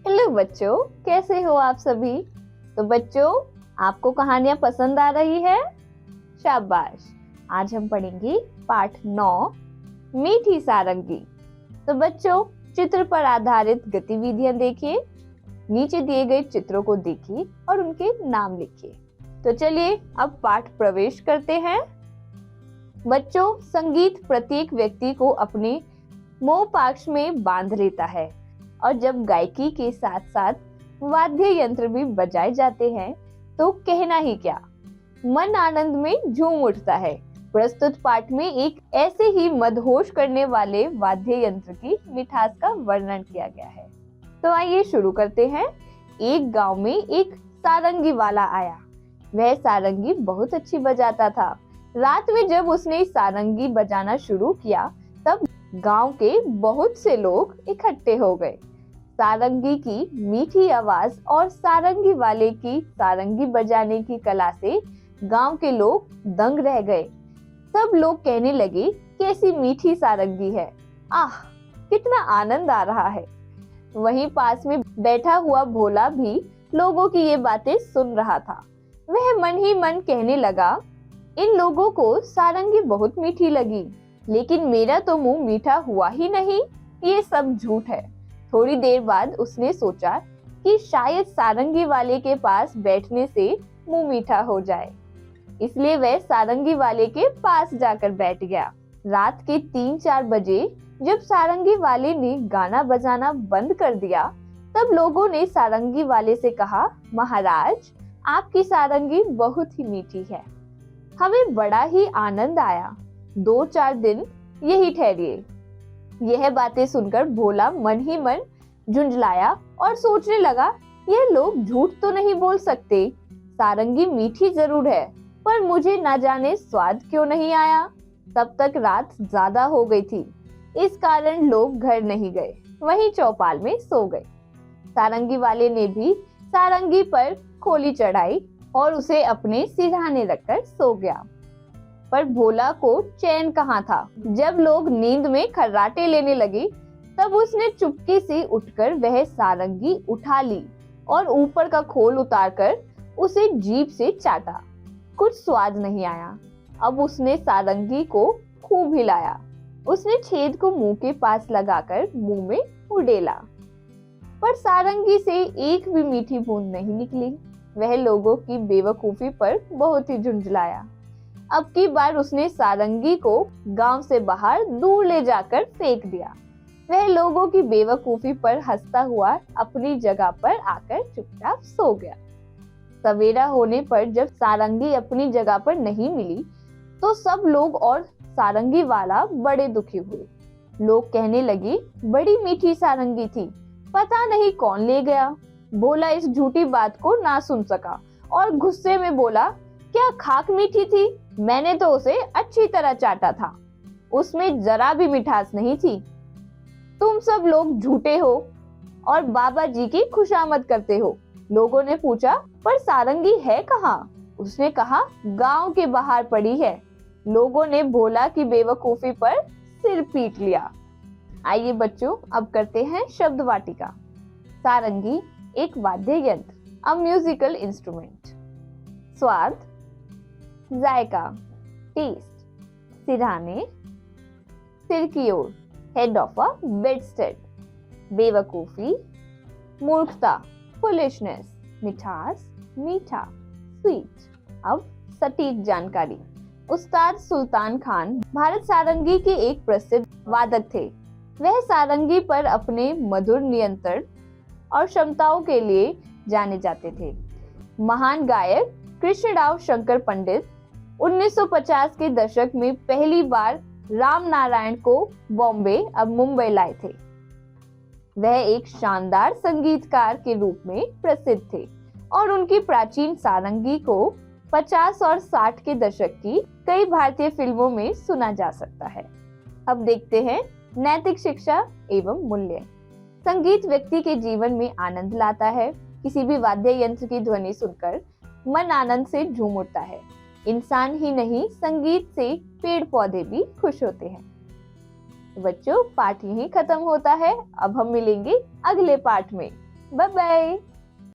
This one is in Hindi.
हेलो बच्चों, कैसे हो आप सभी। तो बच्चों, आपको कहानियां पसंद आ रही है? शाबाश। आज हम पढ़ेंगे पाठ 9, मीठी सारंगी। तो बच्चों, चित्र पर आधारित गतिविधियां देखिए। नीचे दिए गए चित्रों को देखिए और उनके नाम लिखिए। तो चलिए अब पाठ प्रवेश करते हैं। बच्चों, संगीत प्रत्येक व्यक्ति को अपने मोह पाश में बांध लेता है और जब गायकी के साथ साथ वाद्य यंत्र भी बजाए जाते हैं तो कहना ही क्या, मन आनंद में झूम उठता है। प्रस्तुत पाठ में एक ऐसे ही मदहोश करने वाले वाद्य यंत्र की मिठास का वर्णन किया गया है। तो आइए शुरू करते हैं। एक गांव में एक सारंगी वाला आया। वह सारंगी बहुत अच्छी बजाता था। रात में जब उसने सारंगी बजाना शुरू किया तब गांव के बहुत से लोग इकट्ठे हो गए। सारंगी की मीठी आवाज और सारंगी वाले की सारंगी बजाने की कला से गांव के लोग दंग रह गए। सब लोग कहने लगे, कैसी मीठी सारंगी है, आह कितना आनंद आ रहा है। वहीं पास में बैठा हुआ भोला भी लोगों की ये बातें सुन रहा था। वह मन ही मन कहने लगा, इन लोगों को सारंगी बहुत मीठी लगी, लेकिन मेरा तो मुंह मीठा हुआ ही नहीं, ये सब झूठ है। थोड़ी देर बाद उसने सोचा कि शायद सारंगी वाले के पास बैठने से मुंह मीठा हो जाए, इसलिए वह सारंगी वाले के पास जाकर बैठ गया। रात के 3-4 बजे जब सारंगी वाले ने गाना बजाना बंद कर दिया तब लोगों ने सारंगी वाले से कहा, महाराज आपकी सारंगी बहुत ही मीठी है, हमें बड़ा ही आनंद आया, 2-4 दिन यही ठहरिए। यह बातें सुनकर भोला मन ही मन झुंझलाया और सोचने लगा, ये लोग झूठ तो नहीं बोल सकते, सारंगी मीठी जरूर है, पर मुझे ना जाने स्वाद क्यों नहीं आया। तब तक रात ज्यादा हो गई थी, इस कारण लोग घर नहीं गए, वहीं चौपाल में सो गए। सारंगी वाले ने भी सारंगी पर खोली चढ़ाई और उसे अपने सिरहाने रखकर सो गया। पर भोला को चैन कहाँ था। जब लोग नींद में खर्राटे लेने लगे तब उसने चुपके से उठकर वह सारंगी उठा ली और ऊपर का खोल उतारकर उसे जीभ से चाटा। कुछ स्वाद नहीं आया। अब उसने सारंगी को खूब हिलाया। उसने छेद को मुंह के पास लगाकर मुंह में उड़ेला, पर सारंगी से एक भी मीठी बूंद नहीं निकली। वह लोगों की बेवकूफी पर बहुत ही झुंझलाया। अब की बार उसने सारंगी को गांव से बाहर दूर ले जाकर फेंक दिया। वह लोगों की बेवकूफी पर हंसता हुआ अपनी जगह पर आकर चुपचाप सो गया। सवेरा होने पर जब सारंगी अपनी जगह पर नहीं मिली तो सब लोग और सारंगी वाला बड़े दुखी हुए। लोग कहने लगे, बड़ी मीठी सारंगी थी, पता नहीं कौन ले गया। भोला इस झूठी बात को ना सुन सका और गुस्से में बोला, क्या खाक मीठी थी, मैंने तो उसे अच्छी तरह चाटा था, उसमें जरा भी मिठास नहीं थी। तुम सब लोग झूठे हो और बाबा जी की खुशामद करते हो। लोगों ने पूछा, पर सारंगी है कहाँ? उसने कहा, गांव के बाहर पड़ी है। लोगों ने भोला की बेवकूफी पर सिर पीट लिया। आइए बच्चों, अब करते हैं शब्द वाटिका। सारंगी एक वाद्य यंत्र, अ म्यूजिकल इंस्ट्रूमेंट। स्वाद, जायका, टेस्ट, सिरहाने, सिर की ओर, हेड ऑफ अ बेडस्टेड, बेवकूफी, मूर्खता, फुलिशनेस, मिठास, मीठा, स्वीट। अब सटीक जानकारी। उस्ताद सुल्तान खान भारत सारंगी के एक प्रसिद्ध वादक थे। वह सारंगी पर अपने मधुर नियंत्रण और क्षमताओं के लिए जाने जाते थे। महान गायक कृष्णराव शंकर पंडित 1950 के दशक में पहली बार राम नारायण को बॉम्बे अब मुंबई लाए थे। वह एक शानदार संगीतकार के रूप में प्रसिद्ध थे और उनकी प्राचीन सारंगी को 50 और 60 के दशक की कई भारतीय फिल्मों में सुना जा सकता है। अब देखते हैं नैतिक शिक्षा एवं मूल्य। संगीत व्यक्ति के जीवन में आनंद लाता है। किसी भी वाद्य यंत्र की ध्वनि सुनकर मन आनंद से झूम उठता है। इंसान ही नहीं, संगीत से पेड़ पौधे भी खुश होते हैं। बच्चों, पाठ यहीं खत्म होता है। अब हम मिलेंगे अगले पाठ में। Bye bye.